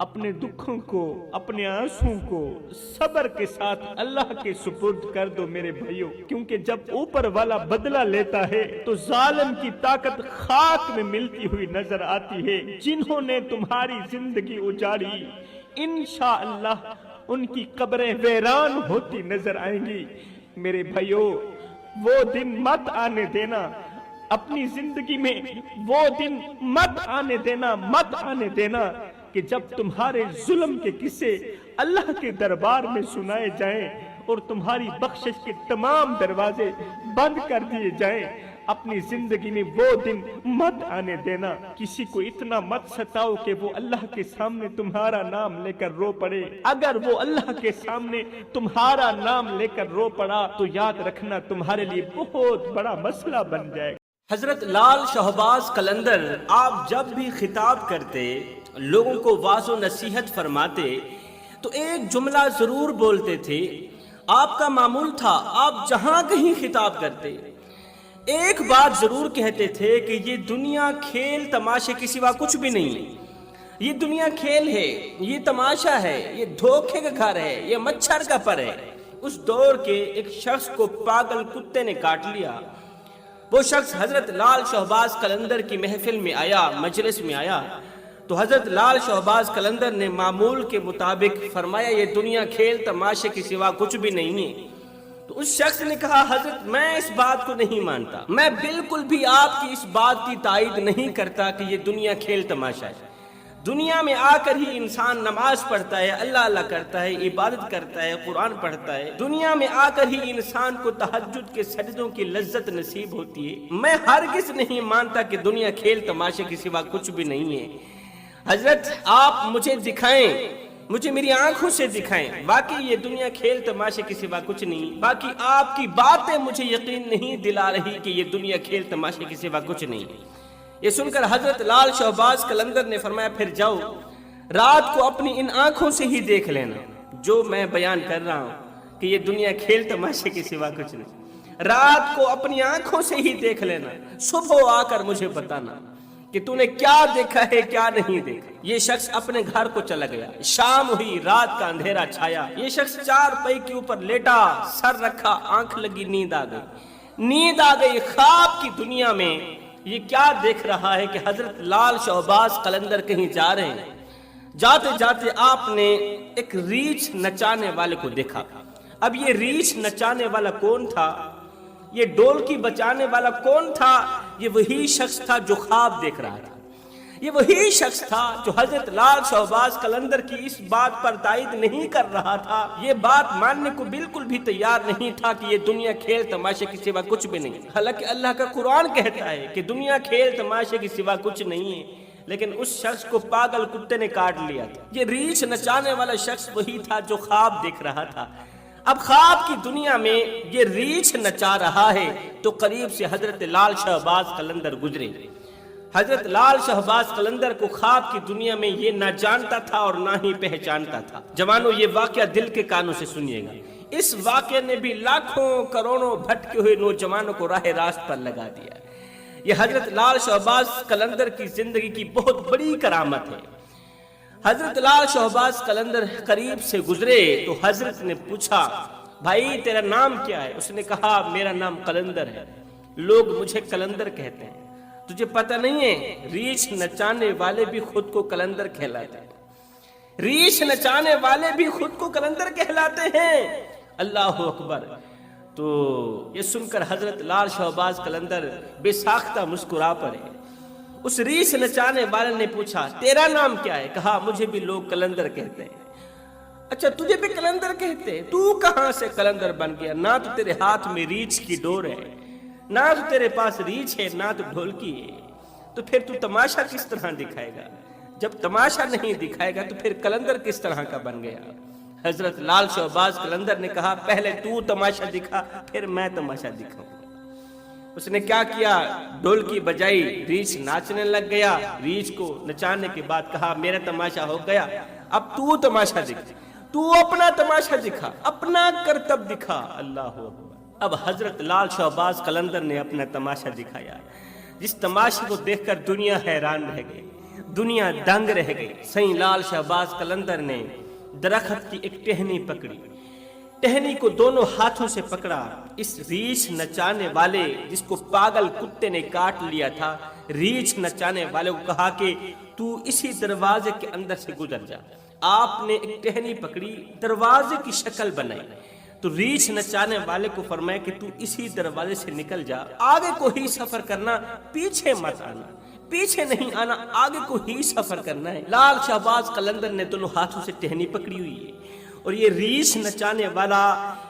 اپنے دکھوں کو، اپنے آنسوں کو صبر کے ساتھ اللہ کے سپرد کر دو میرے بھائیوں، کیونکہ جب اوپر والا بدلہ لیتا ہے تو ظالم کی طاقت خاک میں ملتی ہوئی نظر آتی ہے۔ جنہوں نے تمہاری زندگی اجاڑی انشاءاللہ ان کی قبریں ویران ہوتی نظر آئیں گی۔ میرے بھائیوں، وہ دن مت آنے دینا، اپنی زندگی میں وہ دن مت آنے دینا کہ جب تمہارے ظلم کے قصے اللہ کے دربار میں سنائے جائیں اور تمہاری بخشش کے تمام دروازے بند کر دیے جائیں۔ اپنی زندگی میں وہ دن مت آنے دینا۔ کسی کو اتنا مت ستاؤ کہ وہ اللہ کے سامنے تمہارا نام لے کر رو پڑے۔ اگر وہ اللہ کے سامنے تمہارا نام لے کر رو پڑا تو یاد رکھنا تمہارے لیے بہت بڑا مسئلہ بن جائے گا۔ حضرت لال شہباز قلندر آپ جب بھی خطاب کرتے، لوگوں کو واعظ و نصیحت فرماتے تو ایک جملہ ضرور بولتے تھے۔ آپ کا معمول تھا، آپ جہاں کہیں خطاب کرتے ایک بات ضرور کہتے تھے کہ یہ دنیا کھیل تماشے کے سوا کچھ بھی نہیں ہے۔ یہ دنیا کھیل ہے، یہ تماشا ہے، یہ دھوکے کا گھر ہے، یہ مچھر کا پر ہے۔ اس دور کے ایک شخص کو پاگل کتے نے کاٹ لیا۔ وہ شخص حضرت لال شہباز قلندر کی محفل میں آیا، مجلس میں آیا تو حضرت لال شہباز قلندر نے معمول کے مطابق فرمایا یہ دنیا کھیل تماشے کے سوا کچھ بھی نہیں ہے۔ تو اس شخص نے کہا حضرت میں اس بات کو نہیں مانتا، میں بالکل بھی آپ کی اس بات کی تائید نہیں کرتا کہ یہ دنیا کھیل تماشا ہے۔ دنیا میں آ کر ہی انسان نماز پڑھتا ہے، اللہ اللہ کرتا ہے، عبادت کرتا ہے، قرآن پڑھتا ہے۔ دنیا میں آ کر ہی انسان کو تہجد کے سجدوں کی لذت نصیب ہوتی ہے۔ میں ہرگز نہیں مانتا کہ دنیا کھیل تماشے کے سوا کچھ بھی نہیں ہے۔ حضرت آپ مجھے دکھائیں، مجھے میری آنکھوں سے دکھائیں، باقی یہ دنیا کھیل تماشے کے سوا کچھ نہیں۔ باقی آپ کی باتیں مجھے یقین نہیں دلا رہی کہ یہ دنیا کھیل تماشے کے سوا کچھ نہیں۔ یہ سن کر حضرت لال شہباز قلندر نے فرمایا پھر جاؤ، رات کو اپنی ان آنکھوں سے ہی دیکھ لینا جو میں بیان کر رہا ہوں کہ یہ دنیا کھیل تماشے کے سوا کچھ نہیں۔ رات کو اپنی آنکھوں سے ہی دیکھ لینا، صبح آ کر مجھے بتانا کہ تو نے کیا دیکھا ہے کیا نہیں دیکھا۔ یہ شخص اپنے گھر کو چلا گیا۔ شام ہوئی، رات کا اندھیرا چھایا۔ یہ شخص چار پائی کے اوپر لیٹا، سر رکھا، آنکھ لگی، نیند آ گئی۔ نیند آ گئی۔ خواب کی دنیا میں یہ کیا دیکھ رہا ہے کہ حضرت لال شہباز قلندر کہیں جا رہے ہیں۔ جاتے جاتے آپ نے ایک ریچھ نچانے والے کو دیکھا۔ اب یہ ریچھ نچانے والا کون تھا؟ یہ ڈولکی بچانے والا کون تھا؟ یہ وہی شخص تھا جو خواب دیکھ رہا تھا۔ یہ وہی شخص تھا جو حضرت لال شہباز قلندر کی اس بات پر تائید نہیں کر رہا تھا، یہ بات ماننے کو بالکل بھی تیار نہیں تھا کہ یہ دنیا کھیل تماشے کے سوا کچھ بھی نہیں۔ حالانکہ اللہ کا قرآن کہتا ہے کہ دنیا کھیل تماشے کے سوا کچھ نہیں ہے، لیکن اس شخص کو پاگل کتے نے کاٹ لیا تھا۔ یہ ریچھ نچانے والا شخص وہی تھا جو خواب دیکھ رہا تھا۔ اب خواب کی دنیا میں یہ ریچھ نچا رہا ہے تو قریب سے حضرت لال شہباز قلندر گزرے۔ حضرت لال شہباز قلندر کو خواب کی دنیا میں یہ نہ جانتا تھا اور نہ ہی پہچانتا تھا۔ جوانوں یہ واقعہ دل کے کانوں سے سنیے گا۔ اس واقعے نے بھی لاکھوں کروڑوں بھٹکے ہوئے نوجوانوں کو راہ راست پر لگا دیا۔ یہ حضرت لال شہباز قلندر کی زندگی کی بہت بڑی کرامت ہے۔ حضرت لال شہباز قلندر قریب سے گزرے تو حضرت نے پوچھا بھائی تیرا نام کیا ہے؟ اس نے کہا میرا نام قلندر ہے، لوگ مجھے قلندر کہتے ہیں۔ تجھے پتہ نہیں ہے ریچھ نچانے والے بھی خود کو قلندر کہلاتے ہیں۔ ریچھ نچانے والے بھی خود کو قلندر کہلاتے ہیں۔ اللہ اکبر۔ تو یہ سن کر حضرت لال شہباز قلندر بے ساختہ مسکرا پڑے۔ اس ریچھ نچانے والے نے پوچھا تیرا نام کیا ہے؟ کہا مجھے بھی لوگ قلندر کہتے ہیں۔ اچھا تجھے بھی قلندر کہتے ہیں؟ تو کہاں سے قلندر بن گیا؟ نہ تو تیرے ہاتھ میں ریچھ کی ڈور ہے، نہ تو تیرے پاس ریچھ ہے، نہ تو ڈھولکی ہے، تو پھر تو تماشا کس طرح دکھائے گا؟ جب تماشا نہیں دکھائے گا تو پھر قلندر کس طرح کا بن گیا؟ حضرت لال شہباز قلندر نے کہا پہلے تو تماشا دکھا پھر میں تماشا دکھاؤں۔ اس نے کیا کیا؟ ڈھولکی بجائی، ریچھ ناچنے لگ گیا۔ ریچھ کو نچانے کے بعد کہا میرا تماشا ہو گیا، اب تو تماشا دکھا، تو اپنا تماشا دکھا، اپنا کرتب دکھا۔ اللہ اکبر۔ اب حضرت لال شہباز قلندر نے اپنا تماشا دکھایا، جس تماشے کو دیکھ کر دنیا حیران رہ گئی۔ دنیا دنگ رہ گئی۔ سائیں لال شہباز قلندر نے درخت کی ایک ٹہنی پکڑی، ٹہنی کو دونوں ہاتھوں سے پکڑا، اس ریچھ نچانے والے جس کو پاگل کتے نے کاٹ لیا تھا، ریچھ نچانے والے کو کہا کہ تو اسی دروازے کے اندر سے گزر جا۔ آپ نے ایک ٹہنی پکڑی، دروازے کی شکل بنائی، تو ریچھ نچانے والے کو فرمایا کہ تو اسی دروازے سے نکل جا، آگے کو ہی سفر کرنا، پیچھے مت آنا، پیچھے نہیں آنا، آگے کو ہی سفر کرنا ہے۔ لال شہباز قلندر نے دونوں ہاتھوں سے ٹہنی پکڑی ہوئی ہے اور یہ ریچھ نچانے والا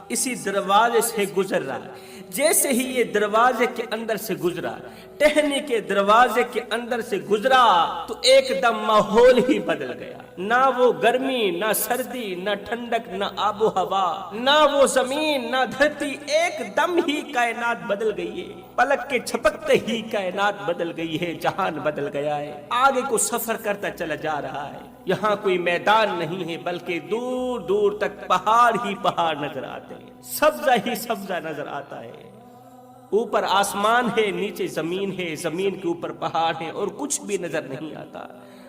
اسی دروازے سے گزر رہا ہے۔ جیسے ہی یہ دروازے کے اندر سے گزرا، ٹہنی کے دروازے کے اندر سے گزرا، تو ایک دم ماحول ہی بدل گیا۔ نہ وہ گرمی، نہ سردی، نہ ٹھنڈک، نہ آب و ہوا، نہ وہ زمین، نہ دھرتی، ایک دم ہی کائنات بدل گئی ہے۔ پلک کے جھپکتے ہی کائنات بدل گئی ہے، جہان بدل گیا ہے۔ آگے کو سفر کرتا چلا جا رہا ہے۔ یہاں کوئی میدان نہیں ہے، بلکہ دور دور تک پہاڑ ہی پہاڑ نظر آتے ہیں، سبزہ ہی سبزہ نظر آتا ہے۔ اوپر آسمان ہے، نیچے زمین ہے، زمین کے اوپر پہاڑ ہے، اور کچھ بھی نظر نہیں آتا۔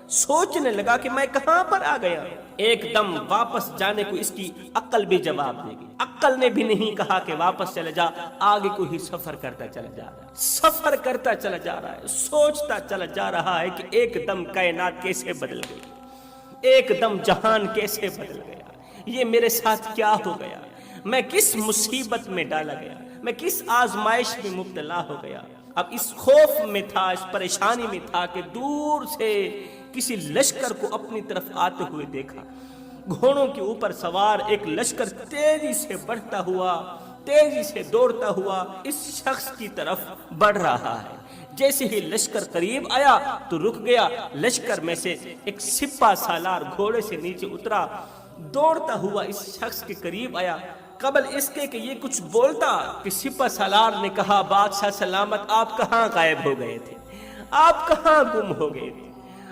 سوچنے لگا کہ میں کہاں پر آ گیا۔ ایک دم واپس جانے کو اس کی عقل بھی جواب دے گی۔ عقل نے بھی نہیں کہا کہ واپس چلے جا، آگے کو ہی سفر کرتا چلا جا رہا ہے، سفر کرتا چلا جا رہا ہے، سوچتا چلا جا رہا ہے کہ ایک دم کائنات کیسے بدل گئی، ایک دم جہان کیسے بدل گیا، یہ میرے ساتھ کیا ہو گیا، میں کس مصیبت میں ڈالا گیا، میں کس آزمائش میں مبتلا ہو گیا۔ اب اس خوف میں تھا، اس پریشانی میں تھا کہ دور سے کسی لشکر کو اپنی طرف آتے ہوئے دیکھا۔ گھوڑوں کے اوپر سوار ایک لشکر تیزی سے بڑھتا ہوا، تیزی سے دوڑتا ہوا اس شخص کی طرف بڑھ رہا ہے۔ جیسے ہی لشکر قریب آیا تو رک گیا۔ لشکر میں سے ایک سپہ سالار گھوڑے سے نیچے اترا، دوڑتا ہوا اس شخص کے قریب آیا۔ قبل اس کے کہ یہ کچھ بولتا کہ سپہ سالار نے کہا، بادشاہ سلامت، آپ کہاں غائب ہو گئے تھے، آپ کہاں گم ہو گئے تھے،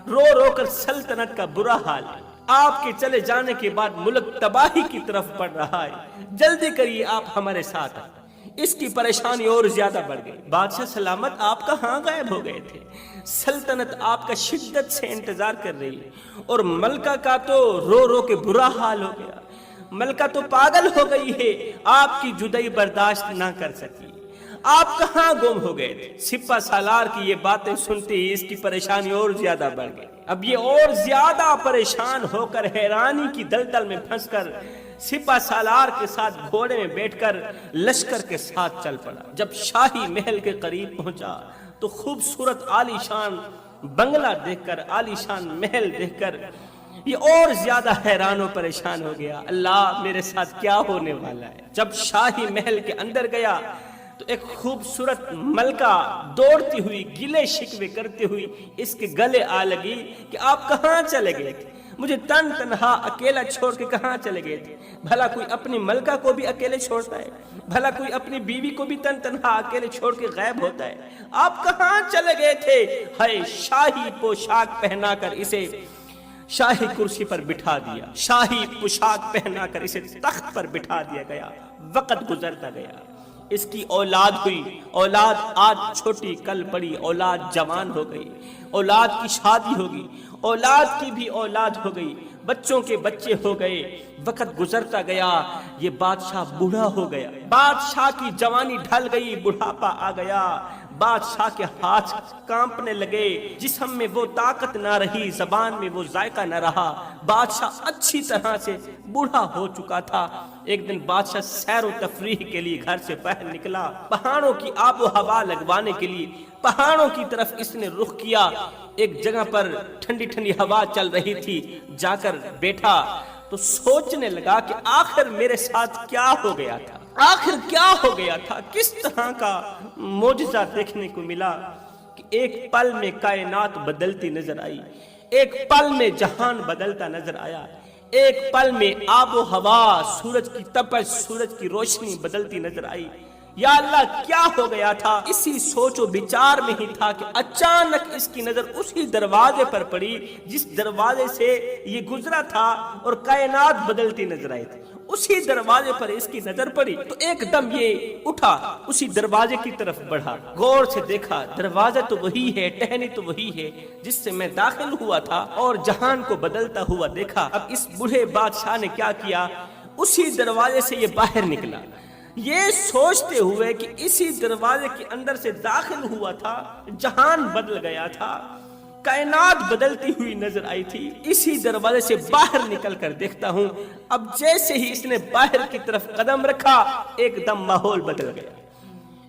رو رو کر سلطنت کا برا حال ہے، آپ کے چلے جانے کے بعد ملک تباہی کی طرف بڑھ رہا ہے، جلدی کریے، آپ ہمارے ساتھ آئیں۔ اس کی پریشانی اور زیادہ بڑھ گئی۔ بادشاہ سلامت، آپ کہاں غائب ہو گئے تھے، سلطنت آپ کا شدت سے انتظار کر رہی ہے، اور ملکہ کا تو رو رو کے برا حال ہو گیا، ملکہ تو پاگل ہو گئی ہے، آپ کی جدائی برداشت نہ کر سکی، آپ کہاں گم ہو گئے تھے۔ سپہ سالار کی یہ باتیں سنتے ہی اس کی پریشانی اور زیادہ بڑھ گئی۔ اب یہ اور زیادہ پریشان ہو کر، حیرانی کی دلدل میں پھنس کر، سپہ سالار کے ساتھ گھوڑے میں بیٹھ کر لشکر کے ساتھ چل پڑا۔ جب شاہی محل کے قریب پہنچا تو خوبصورت عالی شان بنگلہ دیکھ کر، عالی شان محل دیکھ کر یہ اور زیادہ حیران و پریشان ہو گیا۔ اللہ، میرے ساتھ کیا ہونے والا ہے۔ جب شاہی محل کے اندر گیا تو ایک خوبصورت ملکہ دوڑتی ہوئی، گلے شکوے کرتے ہوئی اس کے گلے آ لگی کہ آپ کہاں چلے گئے تھے، مجھے تن تنہا اکیلا چھوڑ کے کہاں چلے گئے تھے۔ بھلا کوئی اپنی ملکہ کو بھی اکیلے چھوڑتا ہے، بھلا کوئی اپنی بیوی کو بھی تن تنہا اکیلے چھوڑ کے غائب ہوتا ہے، آپ کہاں چلے گئے تھے۔ ہائے، شاہی پوشاک پہنا کر اسے شاہی کرسی پر بٹھا دیا، شاہی پوشاک پہنا کر اسے تخت پر بٹھا دیا گیا۔ وقت گزرتا گیا، اس کی اولاد ہوئی، اولاد آج چھوٹی کل بڑی، اولاد جوان ہو گئی، اولاد کی شادی ہوگی، اولاد کی بھی اولاد ہو گئی، بچوں کے بچے ہو گئے۔ وقت گزرتا گیا، یہ بادشاہ بوڑھا ہو گیا، بادشاہ کی جوانی ڈھل گئی، بڑھاپا آ گیا، بادشاہ کے ہاتھ کانپنے لگے، جسم میں وہ طاقت نہ رہی، زبان میں وہ ذائقہ نہ رہا، بادشاہ اچھی طرح سے بوڑھا ہو چکا تھا۔ ایک دن بادشاہ سیر و تفریح کے لیے گھر سے باہر نکلا، پہاڑوں کی آب و ہوا لگوانے کے لیے پہاڑوں کی طرف اس نے رخ کیا۔ ایک جگہ پر ٹھنڈی ٹھنڈی ہوا چل رہی تھی، جا کر بیٹھا تو سوچنے لگا کہ آخر میرے ساتھ کیا ہو گیا تھا، آخر کیا ہو گیا تھا، کس طرح کا معجزہ دیکھنے کو ملا کہ ایک پل میں کائنات بدلتی نظر آئی، ایک پل میں جہان بدلتا نظر آیا، ایک پل میں آب و ہوا، سورج کی تپش، سورج کی روشنی بدلتی نظر آئی۔ یا اللہ کیا ہو گیا تھا؟ اسی سوچ و بچار میں ہی تھا کہ اچانک اس کی نظر اسی دروازے پر پڑی جس دروازے سے یہ گزرا تھا اور کائنات بدلتی نظر آئی تھی۔ اسی دروازے پر اس کی نظر پڑی تو ایک دم یہ اٹھا، اسی دروازے کی طرف بڑھا، غور سے دیکھا دروازہ تو وہی ہے، ٹہنی تو وہی ہے جس سے میں داخل ہوا تھا اور جہان کو بدلتا ہوا دیکھا۔ اب اس بوڑھے بادشاہ نے کیا کیا؟ اسی دروازے سے یہ باہر نکلا، یہ سوچتے ہوئے کہ اسی دروازے کے اندر سے داخل ہوا تھا، جہان بدل گیا تھا، کائنات بدلتی ہوئی نظر آئی تھی، اسی دروازے سے باہر نکل کر دیکھتا ہوں۔ اب جیسے ہی اس نے باہر کی طرف قدم رکھا ایک دم ماحول بدل گیا،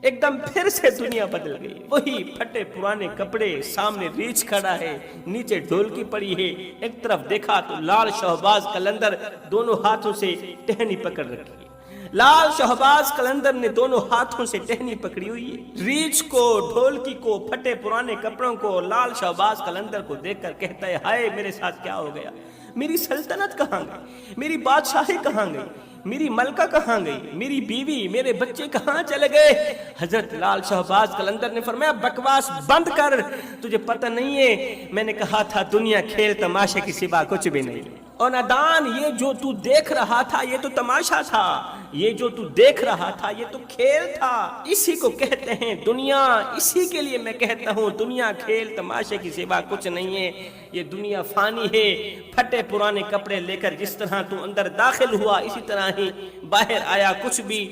ایک دم پھر سے دنیا بدل گئی۔ وہی پھٹے پرانے کپڑے، سامنے ریچھ کھڑا ہے، نیچے ڈھولکی پڑی ہے، ایک طرف دیکھا تو لال شہباز قلندر دونوں ہاتھوں سے ٹہنی پکڑ رکھی ہے۔ لال شہباز قلندر نے دونوں ہاتھوں سے ٹہنی پکڑی ہوئی ہے، ریچھ کو، ڈھولکی کو، پھٹے پرانے کپڑوں کو۔ لال شہباز قلندر کو دیکھ کر کہتا ہے ہائے میرے ساتھ کیا ہو گیا؟ میری سلطنت کہاں گئی؟ میری بادشاہی کہاں گئی؟ میری ملکہ کہاں گئی؟ میری بیوی، میرے بچے کہاں چلے گئے؟ حضرت لال شہباز قلندر نے فرمایا بکواس بند کر، تجھے پتہ نہیں ہے میں نے کہا تھا دنیا کھیل تماشے کی سوا کچھ بھی نہیں۔ اور نادان، یہ جو تو دیکھ رہا تھا یہ تو تماشا تھا، یہ جو تو دیکھ رہا تھا یہ تو کھیل تھا۔ اسی کو کہتے ہیں دنیا، اسی کے لیے میں کہتا ہوں دنیا کھیل تماشے کی سوا کچھ نہیں ہے۔ یہ دنیا فانی ہے، پھٹے پرانے کپڑے لے کر جس طرح تو اندر داخل ہوا اسی طرح ہی باہر آیا، کچھ بھی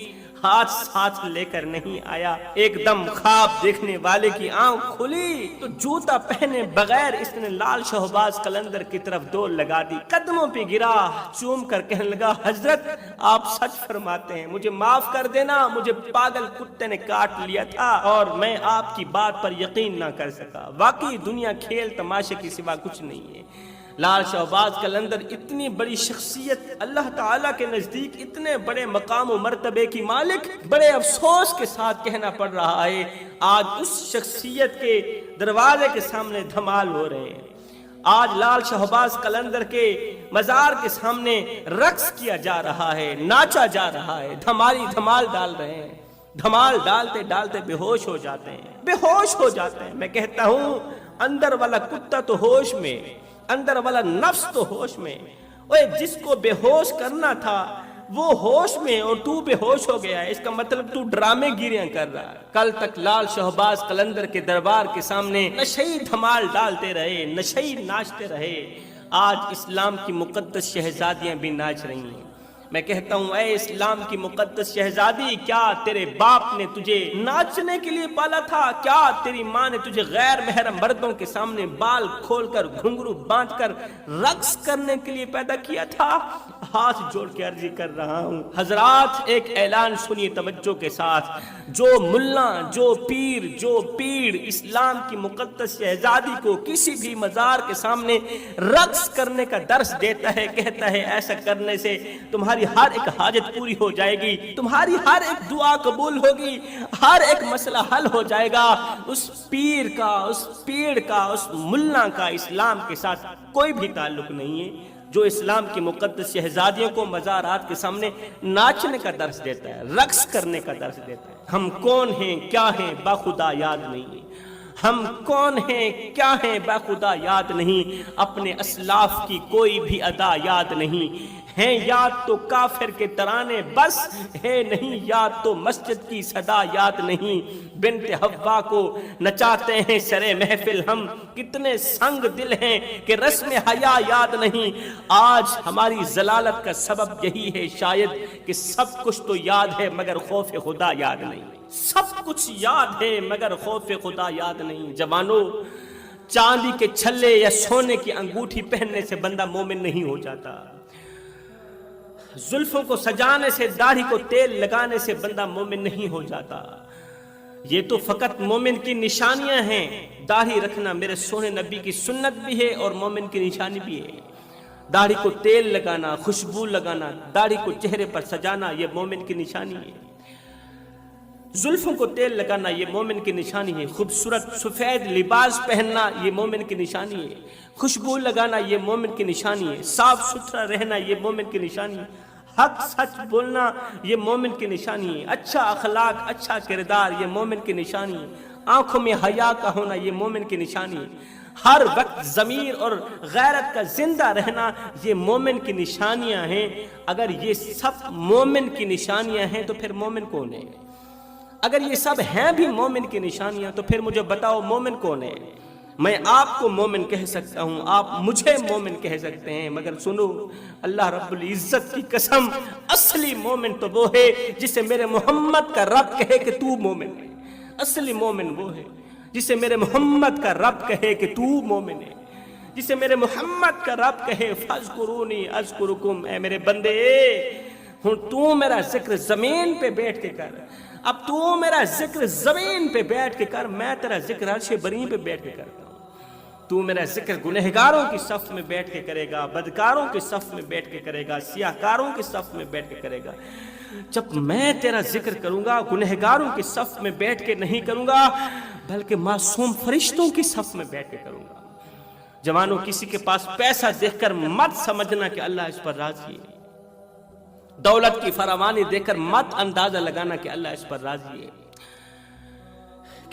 ہاتھ ساتھ لے کر نہیں آیا۔ ایک دم خواب دیکھنے والے کی آنکھ کھلی تو جوتا پہنے بغیر اس نے لال شہباز قلندر کی طرف دوڑ لگا دی، قدموں پہ گرا، چوم کر کہنے لگا حضرت آپ سچ فرماتے ہیں، مجھے معاف کر دینا، مجھے پاگل کتے نے کاٹ لیا تھا اور میں آپ کی بات پر یقین نہ کر سکا، واقعی دنیا کھیل تماشے کی سوا کچھ نہیں ہے۔ لال شہباز قلندر اتنی بڑی شخصیت، اللہ تعالیٰ کے نزدیک اتنے بڑے مقام و مرتبے کی مالک، بڑے افسوس کے ساتھ کہنا پڑ رہا ہے آج اس شخصیت کے دروازے کے سامنے دھمال ہو رہے ہیں۔ آج لال شہباز قلندر کے مزار کے سامنے رقص کیا جا رہا ہے، ناچا جا رہا ہے، دھمال ڈال رہے ہیں، دھمال ڈالتے ڈالتے بے ہوش ہو جاتے ہیں، بے ہوش ہو جاتے ہیں۔ میں کہتا ہوں اندر والا کتا تو ہوش میں، اندر والا نفس تو ہوش میں، اوے جس کو بے ہوش کرنا تھا وہ ہوش میں اور تو بے ہوش ہو گیا ہے، اس کا مطلب تو ڈرامے گیریاں کر رہا ہے۔ کل تک لال شہباز قلندر کے دربار کے سامنے نشئی دھمال ڈالتے رہے، نشئی ناچتے رہے، آج اسلام کی مقدس شہزادیاں بھی ناچ رہی ہیں۔ میں کہتا ہوں اے اسلام کی مقدس شہزادی، کیا تیرے باپ نے تجھے ناچنے کے لیے پالا تھا؟ کیا تیری ماں نے تجھے غیر محرم مردوں کے سامنے بال کھول کر گھنگرو باندھ کر رقص کرنے کے لیے پیدا کیا تھا؟ ہاتھ جوڑ کے عرضی کر رہا ہوں حضرات ایک اعلان سنیے توجہ کے ساتھ، جو ملا، جو پیر اسلام کی مقدس شہزادی کو کسی بھی مزار کے سامنے رقص کرنے کا درس دیتا ہے، کہتا ہے ایسا کرنے سے تمہاری ہر ایک حاجت پوری ہو جائے گی، تمہاری ہر ایک دعا قبول ہوگی، ہر ایک مسئلہ حل ہو جائے گا، اس پیر کا، اس پیڑ کا، اس ملا کا اسلام کے ساتھ کوئی بھی تعلق نہیں ہے جو اسلام کی مقدس شہزادیوں کو مزارات کے سامنے ناچنے کا درس دیتا ہے، رقص کرنے کا درس دیتا ہے۔ ہم کون ہیں، کیا ہیں، باخدا یاد نہیں ہے، ہم کون ہیں، کیا ہیں، باخدا یاد نہیں، اپنے اسلاف کی کوئی بھی ادا یاد نہیں، ہیں یاد تو کافر کے ترانے بس، ہے نہیں یاد تو مسجد کی صدا یاد نہیں، بنت حوا کو نچاتے ہیں سرے محفل ہم، کتنے سنگ دل ہیں کہ رسم حیا یاد نہیں، آج ہماری ضلالت کا سبب یہی ہے شاید کہ سب کچھ تو یاد ہے مگر خوف خدا یاد نہیں، سب کچھ یاد ہے مگر خوف خدا یاد نہیں۔ جوانوں، چاندی کے چھلے یا سونے کی انگوٹھی پہننے سے بندہ مومن نہیں ہو جاتا، زلفوں کو سجانے سے، داڑھی کو تیل لگانے سے بندہ مومن نہیں ہو جاتا، یہ تو فقط مومن کی نشانیاں ہیں۔ داڑھی رکھنا میرے سونے نبی کی سنت بھی ہے اور مومن کی نشانی بھی ہے، داڑھی کو تیل لگانا، خوشبو لگانا، داڑھی کو چہرے پر سجانا یہ مومن کی نشانی ہے، زلفوں کو تیل لگانا یہ مومن کی نشانی ہے، خوبصورت سفید لباس پہننا یہ مومن کی نشانی ہے، خوشبو لگانا یہ مومن کی نشانی ہے، صاف ستھرا رہنا یہ مومن کی نشانی ہے، حق سچ بولنا یہ مومن کی نشانی ہے، اچھا اخلاق اچھا کردار یہ مومن کی نشانی ہے، آنکھوں میں حیا کا ہونا یہ مومن کی نشانی ہے، ہر وقت ضمیر اور غیرت کا زندہ رہنا یہ مومن کی نشانیاں ہیں۔ اگر یہ سب مومن کی نشانیاں ہیں تو پھر مومن کون ہے؟ اگر یہ سب ہیں بھی مومن کی نشانیاں تو پھر مجھے بتاؤ مومن کون ہے؟ میں آپ کو مومن کہہ سکتا ہوں، آپ مجھے مومن کہہ سکتے ہیں، مگر سنو اللہ رب العزت کی قسم، اصلی مومن تو وہ ہے جسے میرے محمد کا رب کہے کہ تو مومن ہے۔ اصلی مومن وہ ہے جسے میرے محمد کا رب کہے کہ تو مومن ہے، جسے میرے محمد کا رب کہے فاذکرونی اذکرکم، اے میرے بندے ہوں تو میرا ذکر زمین پہ بیٹھ کے کر، اب تو میرا ذکر زمین پہ بیٹھ کے کر، میں تیرا ذکر عرش بری پہ بیٹھ کے کرتا ہوں۔ تو میرا ذکر گنہگاروں کی صف میں بیٹھ کے کرے گا، بدکاروں کی صف میں بیٹھ کے کرے گا، سیاہکاروں کی صف میں بیٹھ کے کرے گا۔ جب میں تیرا ذکر کروں گا گنہگاروں کی صف میں بیٹھ کے نہیں کروں گا بلکہ معصوم فرشتوں کی صف میں بیٹھ کے کروں گا۔ جوانوں، کسی کے پاس پیسہ دیکھ کر مت سمجھنا کہ اللہ اس پر راضی ہے، دولت کی فراوانی دیکھ کر مت اندازہ لگانا کہ اللہ اس پر راضی ہے،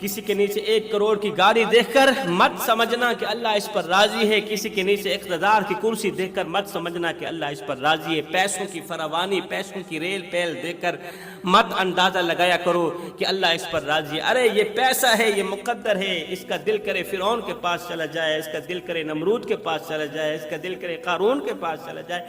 کسی کے نیچے 1 کروڑ کی گاڑی دیکھ کر مت سمجھنا کہ اللہ اس پر راضی ہے، کسی کے نیچے اقتدار کی کرسی دیکھ کر مت سمجھنا کہ اللہ اس پر راضی ہے، پیسوں کی فراوانی پیسوں کی ریل پیل دیکھ کر مت اندازہ لگایا کرو کہ اللہ اس پر راضی ہے۔ ارے یہ پیسہ ہے، یہ مقدر ہے، اس کا دل کرے فرعون کے پاس چلا جائے، اس کا دل کرے نمرود کے پاس چلا جائے، اس کا دل کرے قارون کے پاس چلا جائے،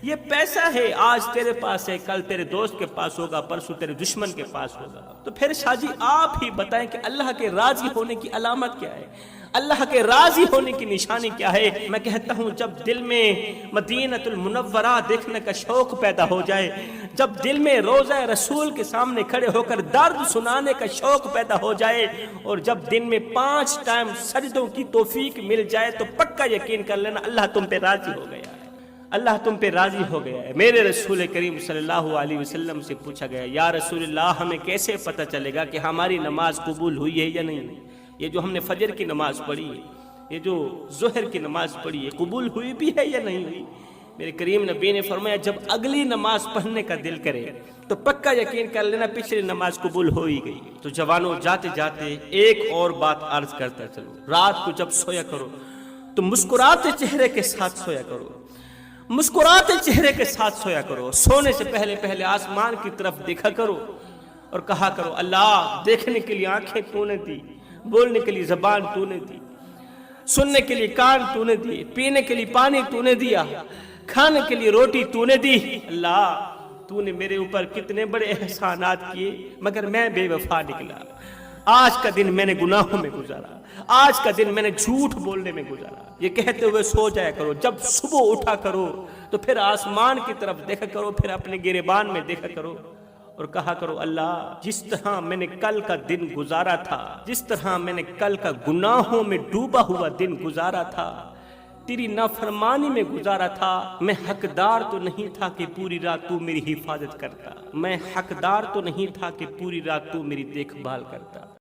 یہ پیسہ ہے، آج تیرے پاس ہے، کل تیرے دوست کے پاس ہوگا، پرسوں تیرے دشمن کے پاس ہوگا۔ تو پھر شاہ جی آپ ہی بتائیں کہ اللہ کے راضی ہونے کی علامت کیا ہے، اللہ کے راضی ہونے کی نشانی کیا ہے؟ میں کہتا ہوں جب دل میں مدینۃ المنورہ دیکھنے کا شوق پیدا ہو جائے، جب دل میں روضہ رسول کے سامنے کھڑے ہو کر درد سنانے کا شوق پیدا ہو جائے، اور جب دن میں 5 ٹائم سجدوں کی توفیق مل جائے تو پکا یقین کر لینا اللہ تم پہ راضی ہو گیا ہے، اللہ تم پہ راضی ہو گیا ہے۔ میرے رسول کریم صلی اللہ علیہ وسلم سے پوچھا گیا، یا رسول اللہ ہمیں کیسے پتہ چلے گا کہ ہماری نماز قبول ہوئی ہے یا نہیں؟ یہ جو ہم نے فجر کی نماز پڑھی ہے، یہ جو ظہر کی نماز پڑھی ہے، قبول ہوئی بھی ہے یا نہیں ہوئی؟ میرے کریم نبی نے فرمایا جب اگلی نماز پڑھنے کا دل کرے تو پکا یقین کر لینا پچھلی نماز قبول ہو ہی گئی۔ تو جوانوں، جاتے جاتے ایک اور بات عرض کرتا چلو، رات کو جب سویا کرو تو مسکراتے چہرے کے ساتھ سویا کرو، مسکراتے چہرے کے ساتھ سویا کرو، سونے سے پہلے آسمان کی طرف دیکھا کرو اور کہا کرو اللہ دیکھنے کے لیے آنکھیں تو نے دی، بولنے کے لیے زبان تو نے دی، سننے کے لیے کان تو نے دی، پینے کے لیے پانی تو نے دیا، کھانے کے لیے روٹی تو نے دی۔ اللہ تو نے میرے اوپر کتنے بڑے احسانات کیے، مگر میں بے وفا نکلا، آج کا دن میں نے گناہوں میں گزارا، آج کا دن میں نے جھوٹ بولنے میں گزارا۔ یہ کہتے ہوئے سو جایا کرو، جب صبح اٹھا کرو تو پھر آسمان کی طرف دیکھا کرو، پھر اپنے گریبان میں دیکھا کرو اور کہا کرو اللہ جس طرح میں نے کل کا دن گزارا تھا، جس طرح میں نے کل کا گناہوں میں ڈوبا ہوا دن گزارا تھا، تیری نافرمانی میں گزارا تھا، میں حقدار تو نہیں تھا کہ پوری رات تو میری حفاظت کرتا، میں حقدار تو نہیں تھا کہ پوری رات تو میری دیکھ بھال کرتا۔